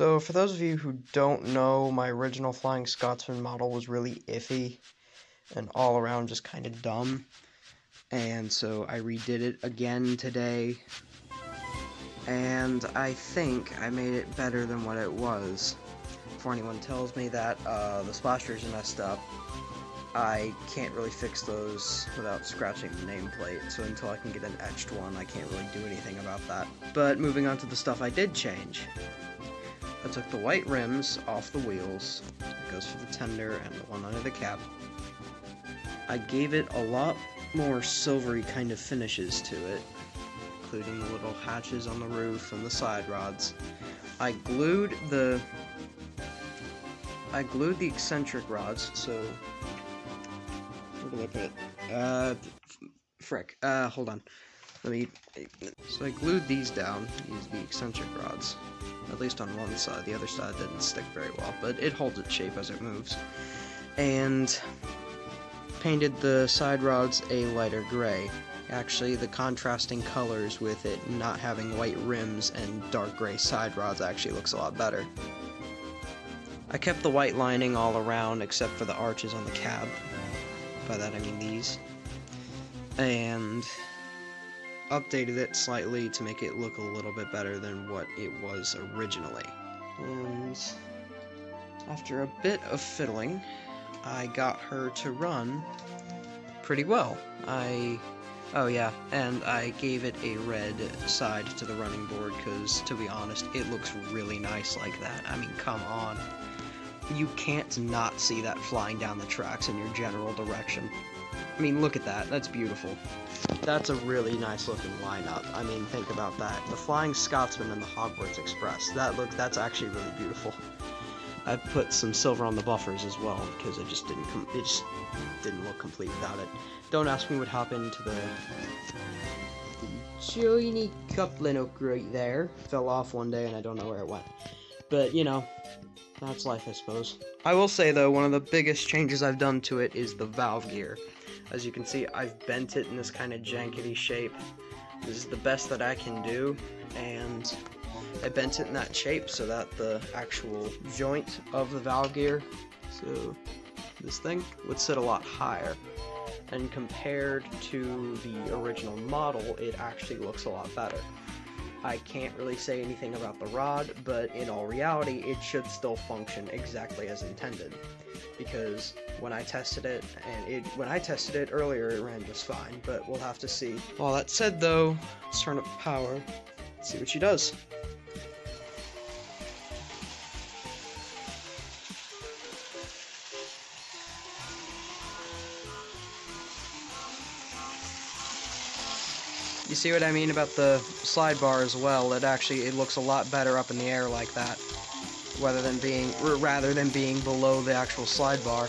So for those of you who don't know, my original Flying Scotsman model was really iffy and all around just kind of dumb. And so I redid it again today, and I think I made it better than what it was. Before anyone tells me that the splashers are messed up, I can't really fix those without scratching the nameplate, so until I can get an etched one, I can't really do anything about that. But moving on to the stuff I did change. I took the white rims off the wheels, that goes for the tender and the one under the cap. I gave it a lot more silvery kind of finishes to it, including the little hatches on the roof and the side rods. I glued the eccentric rods, so where did I put it? Hold on. So I glued these down, the eccentric rods, at least on one side. The other side didn't stick very well, but it holds its shape as it moves. And painted the side rods a lighter gray. Actually, the contrasting colors with it not having white rims and dark gray side rods actually looks a lot better. I kept the white lining all around except for the arches on the cab. By that I mean these. And updated it slightly to make it look a little bit better than what it was originally. And after a bit of fiddling, I got her to run pretty well. Oh yeah, and I gave it a red side to the running board because, to be honest, it looks really nice like that. I mean, come on. You can't not see that flying down the tracks in your general direction. I mean, look at that. That's beautiful. That's a really nice looking lineup. I mean, think about that. The Flying Scotsman and the Hogwarts Express. That's actually really beautiful. I put some silver on the buffers as well because it just didn't look complete without it. Don't ask me what happened to the shiny coupling hook right there. Fell off one day and I don't know where it went. But, you know, that's life, I suppose. I will say, though, one of the biggest changes I've done to it is the valve gear. As you can see, I've bent it in this kind of jankety shape. This is the best that I can do, and I bent it in that shape so that the actual joint of the valve gear, so this thing, would sit a lot higher. And compared to the original model, it actually looks a lot better. I can't really say anything about the rod, but in all reality, it should still function exactly as intended. Because when I tested it, earlier, it ran just fine, but we'll have to see. All that said, though, let's turn up the power, see what she does. You see what I mean about the slide bar as well? It looks a lot better up in the air like that, rather than being below the actual slide bar.